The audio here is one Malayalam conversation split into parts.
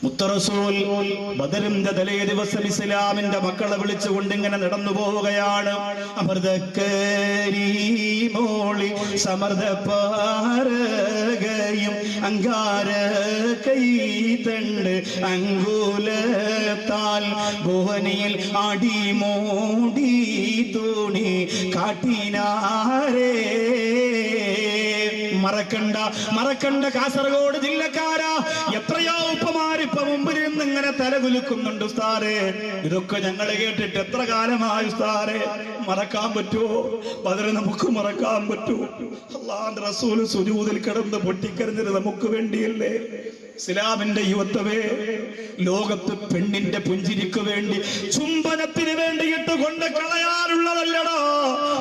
മുത്തറസൂൽ ബദറിന്റെ തലേ ദിവസം ഇസ്ലാമിന്റെ മക്കളെ വിളിച്ചുകൊണ്ട് ഇങ്ങനെ നടന്നു പോവുകയാണ്. അമൃതക്കരീമോളി സമർദ്ദപ്പാരകയും അങ്കാര കൈതണ്ട് അങ്കുലത്താൽ ഭുവനിയിൽ അടിമോടി തോണി കാട്ടിനാരേ. മറക്കണ്ട കാസർഗോഡ് ജില്ലക്കാരാ, എത്രയോ ഉപ്പമാരിപ്പ മുമ്പിൽ നിന്ന് ഇങ്ങനെ തലകുലുക്കുന്നുണ്ട് ഉസ്താദേ. ഇതൊക്കെ ഞങ്ങൾ കേട്ടിട്ട് എത്ര കാലമായി ഉസ്താദേ. മറക്കാൻ പറ്റുമോ? ബദർ നമുക്ക് മറക്കാൻ പറ്റുമോ? അല്ലാഹുവിന്റെ റസൂൽ സുജൂദിൽ കിടന്ന് പൊട്ടിക്കരഞ്ഞത് നമുക്ക് വേണ്ടിയല്ലേ? ഇസ്ലാമിന്റെ യുവത്വമേ, ലോകത്ത് പെണ്ണിന്റെ പുഞ്ചിരിക്ക് വേണ്ടി ചുംബനത്തിന് വേണ്ടിയിട്ട് കൊണ്ട് കളയാനുള്ളതല്ലടാ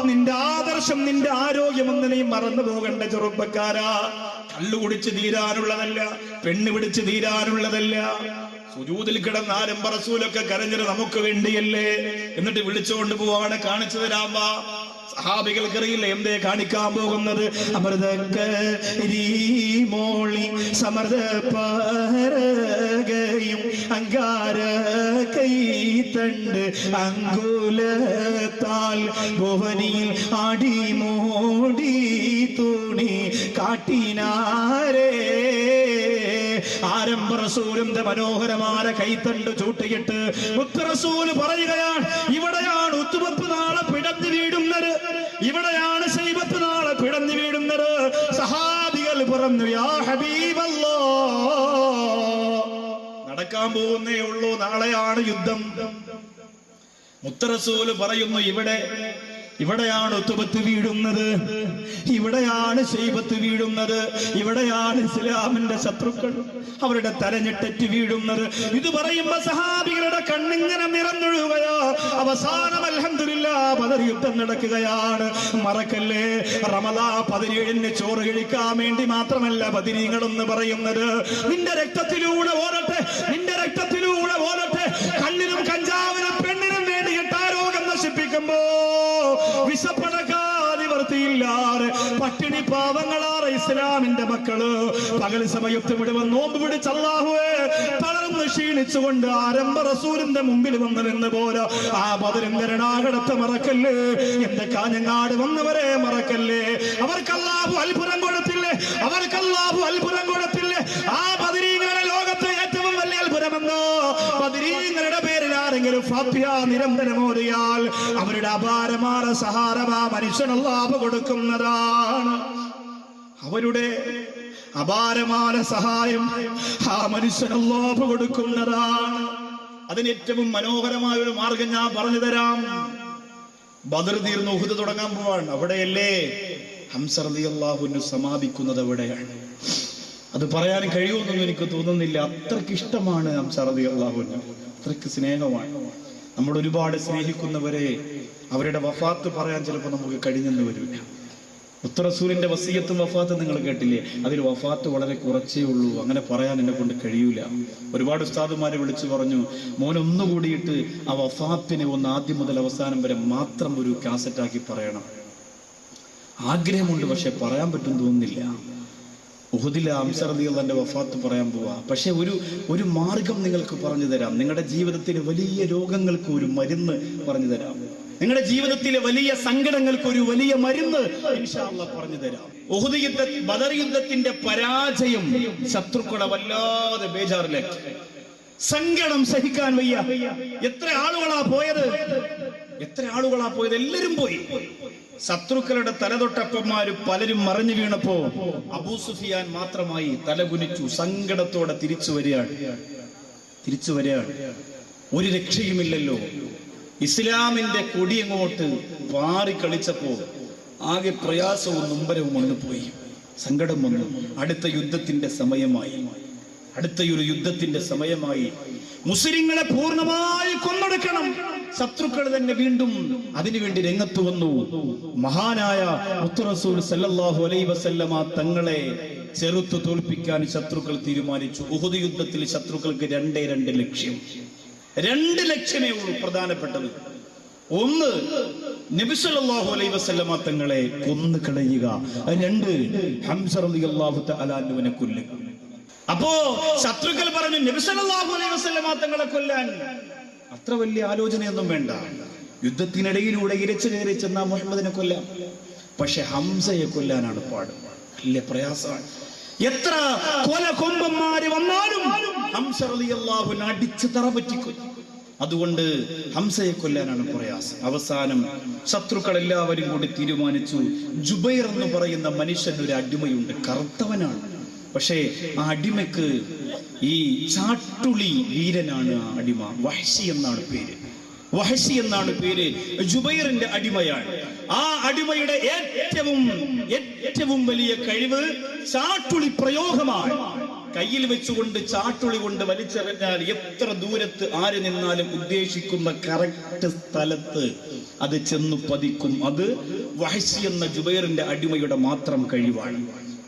നിന്റെ ആദർശം, നിന്റെ ആരോഗ്യമെന്ന് നീ മറന്നു പോകണ്ട ചെറുപ്പക്കാരാ. കള്ളു കുടിച്ച് തീരാനുള്ളതല്ല, പെണ്ണ് പിടിച്ച് തീരാനുള്ളതല്ല. സുജൂദിൽ കിടന്ന് ആരംഭ റസൂലൊക്കെ കരഞ്ഞത് നമുക്ക് വേണ്ടിയല്ലേ? എന്നിട്ട് വിളിച്ചുകൊണ്ട് പോവാണ്, കാണിച്ചു തരാമ്പാ. സഹാബികൾക്കറിയില്ല എന്തേ കാണിക്കാൻ പോകുന്നത്. അമൃതക്കരീമോളി സമർദ്ദപ്പാരകയും അങ്കാര കൈതണ്ട് അങ്കുലത്താൽ ഭുവനിയിൽ അടിമോടി തോണി കാട്ടിനാരേ. ആരംഭ റസൂലിന്റെ മനോഹരമായ കൈത്തണ്ട് ചൂട്ടിയിട്ട് മുത്തറസൂല് പറയുകയാണ്, ഇവിടെയാണ് ഉത്തുബത്ത് നാളെ പിടഞ്ഞു വീടുന്നത്, ഇവിടെയാണ് ശൈബത്ത് നാളെ പിടഞ്ഞു വീടുന്നത്. സഹാബികൾ പറഞ്ഞു, യാ ഹബീബല്ലാഹ്, നടക്കാൻ പോകുന്നേ ഉള്ളൂ, നാളെയാണ് യുദ്ധം. മുത്തറസൂല് പറയുന്നു, ഇവിടെയാണ് ഉത്തുബത്ത് വീഴുന്നത്, ഇവിടെയാണ് ശൈബത്ത് വീഴുന്നത്, ഇവിടെയാണ് ഇസ്ലാമിന്റെ ശത്രുക്കൾ അവരുടെ തലഞ്ഞിട്ടറ്റ് വീഴുന്നത്. ഇത് പറയുമ്പോ സഹാബികളുടെ കണ്ണിങ്ങനെ നിറഞ്ഞൊഴുകയോ. അവസാനം അൽഹംദുലില്ലാഹ് ബദർ യുദ്ധം നടക്കുകയാണ്. മറക്കല്ലേ, റമദാൻ 17 ചോറ് കഴിക്കാൻ വേണ്ടി മാത്രമല്ല ബദരീങ്ങളെന്ന് പറയുന്നത്. നിന്റെ രക്തത്തിലൂടെ ഓടട്ടെ, നിന്റെ രക്തത്തിലൂടെ ഓടട്ടെ. കള്ളിനും കഞ്ചാവിനും പെണ്ണിനും വേണ്ടിയിട്ട് ആരോഗ്യം നശിപ്പിക്കുമ്പോ വിശപ്പടക്കാതെ വൃത്തിയില്ലാതെ പട്ടിണി പാവങ്ങളാറ് ഇസ്ലാമിന്റെ മക്കള് പകൽ സമയത്ത് മുഴുവൻ നോമ്പ് പിടിച്ച് അല്ലാഹുവേ തളർന്ന് ക്ഷീണിച്ചുകൊണ്ട് ആരംഭ റസൂലിന്റെ മുമ്പിൽ വന്ന് നിന്ന് പോലെ ആ ബദറിന്റെ രണാകടത്തെ മറക്കല്ലേ. എന്റെ കാഞ്ഞങ്ങാട് വന്നവരെ മറക്കല്ലേ. അവർക്ക് അല്ലാഹു അത്ഭുതം കൊടുത്തില്ലേ, അവർക്ക് അല്ലാഹു അത്ഭുതം കൊടുത്തില്ലേ. ആ ബദരീങ്ങളുടെ ലോകത്ത് ഏറ്റവും വലിയ അത്ഭുതമെന്നോ, ബദരീങ്ങളുടെ പേരിൽ ആരെങ്കിലും ഫാത്തിഹ നിരന്തരം ഓതിയാൽ അവരുടെ അപാരമായ സഹാരമാ മനുഷ്യൻ അല്ലാഹു കൊടുക്കുന്നതാണ്. അവരുടെ അപാരമായ സഹായം ആ മനുഷ്യൻ അല്ലാഹു കൊടുക്കുന്നതാണ്. അതിന് ഏറ്റവും മനോഹരമായ ഒരു മാർഗം ഞാൻ പറഞ്ഞു തരാം. ബദർ തീർന്ന് ഉഹുദ് തുടങ്ങാൻ പോവാണ്. അവിടെയല്ലേ ഹംസ റളിയല്ലാഹു അൻഹു സമാപിക്കുന്നത് അവിടെയാണ്. അത് പറയാൻ കഴിയുമെന്നൊന്നും എനിക്ക് തോന്നുന്നില്ല. അത്രയ്ക്ക് ഇഷ്ടമാണ് ഹംസ റളിയല്ലാഹു അൻഹു, അത്രയ്ക്ക് സ്നേഹമാണ്. നമ്മൾ ഒരുപാട് സ്നേഹിക്കുന്നവരെ അവരുടെ വഫാത്ത് പറയാൻ ചിലപ്പോൾ നമുക്ക് കഴിഞ്ഞെന്ന് വരില്ല. മുത്തറസൂലിന്റെ വസിയത്തും വഫാത്തും നിങ്ങൾ കേട്ടില്ലേ? അതിൽ വഫാത്ത് വളരെ കുറച്ചേ ഉള്ളൂ, അങ്ങനെ പറയാൻ എന്നെ കൊണ്ട് കഴിയൂല. ഒരുപാട് ഉസ്താദുമാരെ വിളിച്ചു പറഞ്ഞു, മോൻ ഒന്നുകൂടിയിട്ട് ആ വഫാത്തിനെ ഒന്ന് ആദ്യം മുതൽ അവസാനം വരെ മാത്രം ഒരു കാസറ്റാക്കി പറയണം. ആഗ്രഹമുണ്ട്, പക്ഷെ പറയാൻ പറ്റും തോന്നുന്നില്ല. ഉഹുദിലെ ഹംസ റളിയല്ലാഹുവിന്റെ വഫാത്ത് പറയാൻ പോവാ. പക്ഷെ ഒരു മാർഗം നിങ്ങൾക്ക് പറഞ്ഞു തരാം. നിങ്ങളുടെ ജീവിതത്തിലെ വലിയ രോഗങ്ങൾക്ക് ഒരു മരുന്ന് പറഞ്ഞു തരാം. നിങ്ങളുടെ ജീവിതത്തിലെ വലിയ സങ്കടങ്ങൾക്ക് ഒരു വലിയ മരുന്ന് ഇൻഷാ അല്ലാഹ് പറഞ്ഞു തരാം. ഉഹുദ് യുദ്ധ ബദർ യുദ്ധത്തിന്റെ പരാജയം ശത്രുക്കളെ വല്ലാതെ ബേജാറിലാക്കി. സങ്കടം സഹിക്കാൻ വയ്യ. എത്ര ആളുകളാ പോയത്? എല്ലാവരും പോയി. ശത്രുക്കളുടെ തലതൊട്ടപ്പന്മാര് പലരും മറിഞ്ഞു വീണപ്പോ അബൂ സുഫിയാൻ മാത്രമായി തലകുനിച്ചു, സങ്കടത്തോടെ തിരിച്ചു വരികയാണ്. ഒരു രക്ഷയുമില്ലല്ലോ. ഇസ്ലാമിന്റെ കൊടിയങ്ങോട്ട് പാറിക്കളിച്ചപ്പോ ആകെ പ്രയാസവും നൊമ്പരവും വന്നു പോയി, സങ്കടം വന്നു. അടുത്ത യുദ്ധത്തിന്റെ സമയമായി. മുസ്ലിങ്ങളെ പൂർണ്ണമായി കൊന്നൊടുക്കണം. ശത്രുക്കൾ തന്നെ വീണ്ടും അതിനുവേണ്ടി രംഗത്ത് വന്നു. മഹാനായ മുത്തുറസൂൽ സല്ലല്ലാഹു അലൈഹി വസല്ലമ തങ്ങളെ ചെറുത്തു തോൽപ്പിക്കാൻ ശത്രുക്കൾ തീരുമാനിച്ചു. ഉഹുദ് യുദ്ധത്തിൽ ശത്രുക്കൾക്ക് 2 ലക്ഷ്യം. 2 ലക്ഷ്യമേ ഉള്ളൂ പ്രധാനപ്പെട്ടത്. ഒന്ന്, നബി സല്ലല്ലാഹു അലൈഹി വസല്ലമ തങ്ങളെ കൊന്നു കളയുക. 2, ഹംസ റളിയല്ലാഹു തആല അൻഹുവിനെ കൊല്ലുക. അപ്പോ ശത്രുക്കൾ പറഞ്ഞു നബി സല്ലല്ലാഹു അലൈഹി വസല്ലം തങ്ങളെ കൊല്ലാൻ അത്ര വലിയ ആലോചനയൊന്നും വേണ്ട, യുദ്ധത്തിനിടയിലൂടെ ഇരച്ചു കയറി ചെന്ന മുഹമ്മദിനെ കൊല്ലാം. പക്ഷെ ഹംസയെ കൊല്ലാനാണ് പാട്, വലിയ പ്രയാസമാണ്. എത്ര കൊല കൊമ്പന്മാര് വന്നാലും ഹംസ റളിയല്ലാഹു അൻഹു അടിച്ചു തറപറ്റിക്കും. അതുകൊണ്ട് ഹംസയെ കൊല്ലാനാണ് പ്രയാസം. അവസാനം ശത്രുക്കൾ എല്ലാവരും കൂടി തീരുമാനിച്ചു, ജുബൈർ എന്ന് പറയുന്ന മനുഷ്യൻ ഒരു അടിമയുണ്ട്, കറുത്തവനാണ്. പക്ഷേ ആ അടിമയ്ക്ക് ഈ ചാട്ടുളി വീരനാണ്. ആ അടിമ വഹ്ശി എന്നാണ് പേര്. വഹ്ശി എന്നാണ് പേര്. ജുബൈറിന്റെ അടിമയാണ്. ആ അടിമയുടെ ഏറ്റവും വലിയ കഴിവ് ചാട്ടുളി പ്രയോഗമാണ്. കയ്യിൽ വെച്ചുകൊണ്ട് ചാട്ടുളി കൊണ്ട് വലിച്ചെറിഞ്ഞാൽ എത്ര ദൂരത്ത് ആര് നിന്നാലും ഉദ്ദേശിക്കുന്ന കറക്റ്റ് സ്ഥലത്ത് അത് ചെന്നു പതിക്കും. അത് വഹ്ശി എന്ന ജുബൈറിന്റെ അടിമയുടെ മാത്രം കഴിവാണ്.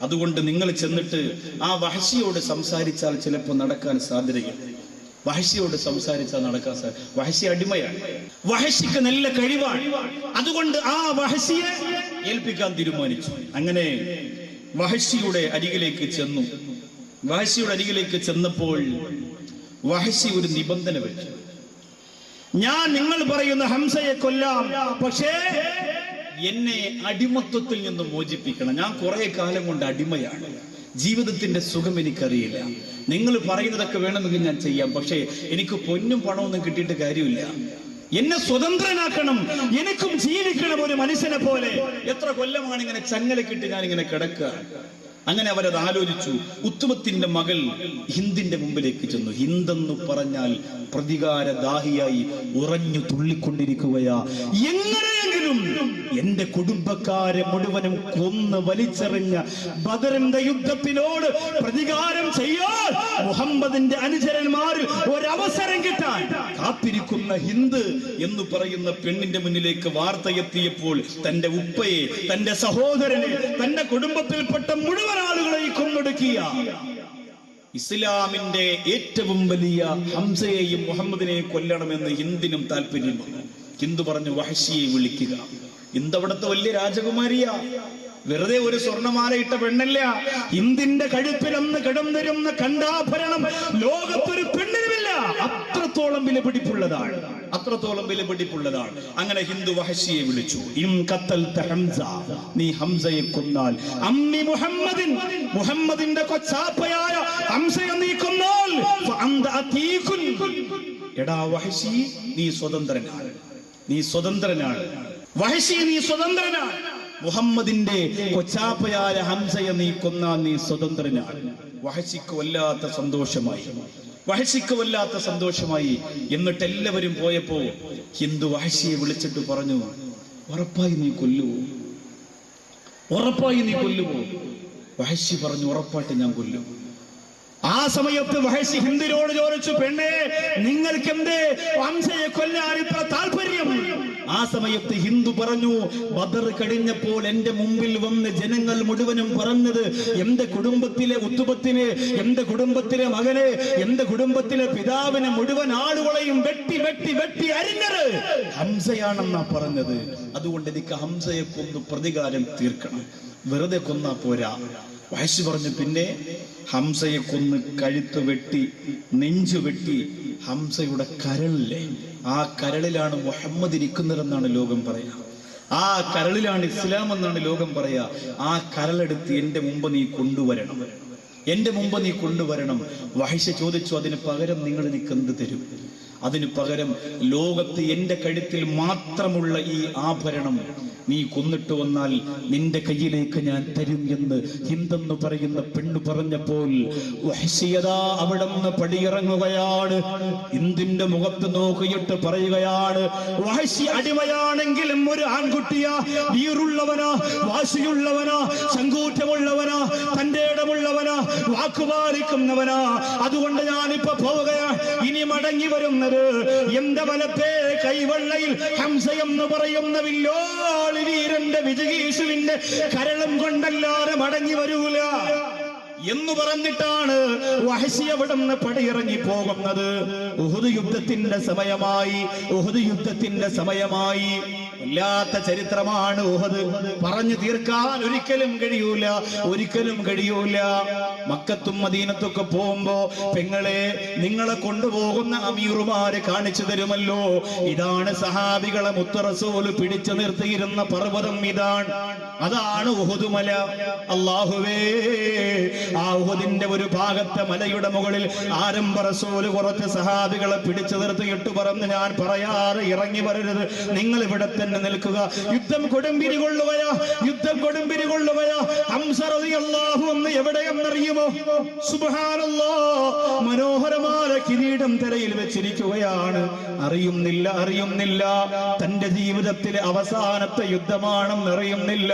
അതുകൊണ്ട് നിങ്ങൾ ചെന്നിട്ട് ആ വഹ്ശിയോട് സംസാരിച്ചാൽ ചിലപ്പോൾ നടക്കാൻ സാധ്യതയുണ്ട്. വഹ്ശിയോട് സംസാരിച്ചാൽ നടക്കാൻ സാധ്യത. വഹ്ശി അടിമയാണ്, വഹ്ശിക്ക് നല്ല കഴിവാണ്. അതുകൊണ്ട് ആ വഹ്ശിയെ ഏൽപ്പിക്കാൻ തീരുമാനിച്ചു. അങ്ങനെ വഹ്ശിയുടെ അരികിലേക്ക് ചെന്നു. വഹ്ശിയുടെ അരികിലേക്ക് ചെന്നപ്പോൾ വഹ്ശി ഒരു നിബന്ധന വെച്ചു. ഞാൻ നിങ്ങൾ പറയുന്ന ഹംസയെ കൊല്ലാം, പക്ഷേ എന്നെ അടിമത്വത്തിൽ നിന്ന് മോചിപ്പിക്കണം. ഞാൻ കുറെ കാലം കൊണ്ട് അടിമയാണ്, ജീവിതത്തിന്റെ സുഖം എനിക്കറിയില്ല. നിങ്ങൾ പറയുന്നതൊക്കെ വേണമെങ്കിൽ ഞാൻ ചെയ്യാം, പക്ഷേ എനിക്ക് പൊന്നും പണമൊന്നും കിട്ടിയിട്ട് കാര്യമില്ല. എന്നെ സ്വതന്ത്രനാക്കണം, എനിക്കും ജീവിക്കണം ഒരു മനുഷ്യനെ പോലെ. എത്ര കൊല്ലമാണ് ഇങ്ങനെ ചങ്ങലക്കിട്ട് ഞാൻ ഇങ്ങനെ കിടക്കുക. അങ്ങനെ അവരത് ആലോചിച്ചു. ഉത്തുമത്തിന്റെ മകൾ ഹിന്ദിന്റെ മുമ്പിലേക്ക് ചെന്നു. ഹിന്ദെന്ന് പറഞ്ഞാൽ പ്രതികാരദാഹിയായി ഉറഞ്ഞു തുള്ളിക്കൊണ്ടിരിക്കുകയാ. എങ്ങനെയെങ്കിലും എന്റെ കുടുംബക്കാരെ മുഴുവനും കൊന്ന് വലിച്ചെറിഞ്ഞ ബദറിന്റെ യുദ്ധത്തിനോട് പ്രതികാരം ചെയ്യാൻ മുഹമ്മദിന്റെ അനുചരന്മാരിൽ ഒരവസരം കിട്ടാൻ കാത്തിരിക്കുന്ന ഹിന്ദ് എന്ന് പറയുന്ന പെണ്ണിന്റെ മുന്നിലേക്ക് വാർത്ത എത്തിയപ്പോൾ തന്റെ ഉപ്പയെ, തന്റെ സഹോദരനെ, തന്റെ കുടുംബത്തിൽപ്പെട്ട മുഴുവൻ ആളുകളെ കൊന്നൊടുക്കിയ ഇസ്ലാമിന്റെ ഏറ്റവും വലിയ ഹംസയെയും മുഹമ്മദിനെയും കൊല്ലണമെന്ന് ഹിന്ദിനും താല്പര്യം വന്നു. ഹിന്ദു പറഞ്ഞു, വഹ്ശിയെ വിളിക്കുക. ഹിന്ദ് അവിടുത്തെ വലിയ രാജകുമാരിയാ, വെറുതെ ഒരു സ്വർണ്ണമാല ഇട്ട പെണ്ണല്ല. ഹിന്ദിന്റെ കഴുത്തിൽ അന്ന് കിടന്നിരുന്ന കണ്ടാഭരണം ലോകത്തൊരു പെണ്ണിനുമില്ല. അത്രത്തോളം വിലപിടിപ്പുള്ളതാണ്, അത്രത്തോളം വിലപിടിപ്പുള്ളതാണ്. അങ്ങനെ ഹിന്ദു വഹ്ശിയെ വിളിച്ചു. നീ ഹംസയെ കൊന്നാൽ, അമ്മി മുഹമ്മദിൻ, മുഹമ്മദിന്റെ കൊച്ചാപ്പയായ ഹംസയെ നീ കൊന്നാൽ, എടാ വഹ്ശി, നീ സ്വതന്ത്രനാണ്, നീ സ്വതന്ത്രനാണ്. വഹ്ശി, നീ സ്വതന്ത്രനാണ്. മുഹമ്മദിന്റെ കൊച്ചാപ്പയായ ഹംസയെ നീ കൊന്നാൽ നീ സ്വതന്ത്രനാണ്. വഹ്ശിക്ക് വല്ലാത്ത സന്തോഷമായി, വഹ്ശിക്ക് വല്ലാത്ത സന്തോഷമായി. എന്നിട്ട് എല്ലാവരും പോയപ്പോ ഹിന്ദു വഹ്ശിയെ വിളിച്ചിട്ട് പറഞ്ഞു, ഉറപ്പായി നീ കൊല്ലുവോ, ഉറപ്പായി നീ കൊല്ലുവോ? വഹ്ശി പറഞ്ഞു, ഉറപ്പായിട്ട് ഞാൻ കൊല്ലും. ആ സമയത്ത് വഹ്ശി ഹിന്ദിനോട് ചോദിച്ചു, പെണ്ണേ, നിങ്ങൾക്ക് എന്തേ ഹംസയെ കൊല്ലാൻ ഇത്ര താല്പര്യം? ആ സമയത്ത് ഹിന്ദു പറഞ്ഞു, ബദർ കഴിഞ്ഞപ്പോൾ എന്റെ മുമ്പിൽ വന്ന് ജനങ്ങൾ മുഴുവനും പറഞ്ഞത് എന്റെ കുടുംബത്തിലെ ഉത്തുബത്തിനെ, എന്റെ കുടുംബത്തിലെ മകനെ, എന്റെ കുടുംബത്തിലെ പിതാവിനെ മുഴുവൻ ആളുകളെയും വെട്ടി വെട്ടി വെട്ടി അരിഞ്ഞത് ഹംസയാണെന്നാ പറഞ്ഞത്. അതുകൊണ്ട് എനിക്ക് ഹംസയെ കൊന്ന് പ്രതികാരം തീർക്കണം, വെറുതെ കൊന്നാ പോരാ. വഹ്ശി പറഞ്ഞു, പിന്നെ ഹംസയെ കൊന്ന് കഴുത്ത് വെട്ടി, നെഞ്ചു വെട്ടി, ഹംസയുടെ കരളിലെ ആ കരളിലാണ് മുഹമ്മദ് ഇരിക്കുന്നതെന്നാണ് ലോകം പറയാ. ആ കരളിലാണ് ഇസ്ലാം എന്നാണ് ലോകം പറയാ. ആ കരളെടുത്ത് എന്റെ മുമ്പ് നീ കൊണ്ടുവരണം, എന്റെ മുമ്പ് നീ കൊണ്ടുവരണം. വഹ്ശി ചോദിച്ചു, അതിന് പകരം നിങ്ങൾ എനിക്ക് എന്ത് തരും? അതിനു പകരം ലോകത്ത് എന്റെ കഴുത്തിൽ മാത്രമുള്ള ഈ ആഭരണം നീ കൊന്നിട്ട് വന്നാൽ നിന്റെ കയ്യിലേക്ക് ഞാൻ തരും എന്ന് ഹിന്ദെന്ന് പറയുന്ന പെണ്ണ് പറഞ്ഞപ്പോൾ വഹ്ശിയതാ അവിടെ നിന്ന് പടിയിറങ്ങുകയാണ്. ഹിന്ദിന്റെ മുഖത്ത് നോക്കിയിട്ട് പറയുകയാണ്, വഹ്ശി അടിമയാണെങ്കിലും ഒരു ആൺകുട്ടിയാ, വീറുള്ളവനാ, വാശിയുള്ളവനാ, ചങ്കൂറ്റമുള്ളവനാ, തന്റെ ഇടമുള്ളവനാ, വാക്കുപാലിക്കുന്നവനാ. അതുകൊണ്ട് ഞാനിപ്പോ പോവുകയാണ്. ഇനി മടങ്ങി വരുന്നത് എന്റെ വലത്തെ കൈവെള്ളയിൽ ഹംസ എന്ന് പറയുന്ന വില്ലോളി വീരന്റെ വിജയീശുവിന്റെ കരളം കൊണ്ടല്ലാതെ മടങ്ങി വരൂല എന്ന് പറഞ്ഞിട്ടാണ് വഹ്ശി അവിടുന്ന് പടിയിറങ്ങി പോകുന്നത്. ഉഹുദ് യുദ്ധത്തിന്റെ സമയമായി, ഉഹുദ് യുദ്ധത്തിന്റെ സമയമായി. വല്ലാത്ത ചരിത്രമാണ് ഉഹദ്. പറഞ്ഞു തീർക്കാൻ ഒരിക്കലും കഴിയൂല. മക്കത്തും മദീനത്തൊക്കെ പോകുമ്പോ പെങ്ങളെ നിങ്ങളെ കൊണ്ടുപോകുന്ന അമീറുമാര് കാണിച്ചു തരുമല്ലോ, ഇതാണ് സഹാബികളെ മുത്ത് റസൂൽ പിടിച്ചു നിർത്തിയിരുന്ന പർവ്വതം, അതാണ് ഉഹുദ് മല. അല്ലാഹുവേ, ആ ഉഹുദിന്റെ ഒരു ഭാഗത്തെ മലയുടെ മുകളിൽ ആരംഭ റസൂൽ കുറച്ച് സഹാബികളെ പിടിച്ചു നിർത്തിയിട്ട് പറഞ്ഞു, ഞാൻ പറയാതെ ഇറങ്ങി വരരുത്, നിങ്ങൾ ഇവിടെ തന്നെ നിൽക്കുക. യുദ്ധം കൊടുമ്പിരി കൊള്ളുകയാ. ഹംസ റളിയല്ലാഹു അൻഹു എവിടെയെന്നറിയുമോ? സുബ്ഹാനല്ലാഹ്, മനോഹരമായ കിരീടം തലയിൽ വെച്ചിരിക്കുകയാണ്. അറിയുന്നില്ല തന്റെ ജീവിതത്തിലെ അവസാനത്തെ യുദ്ധമാണെന്ന് അറിയുന്നില്ല.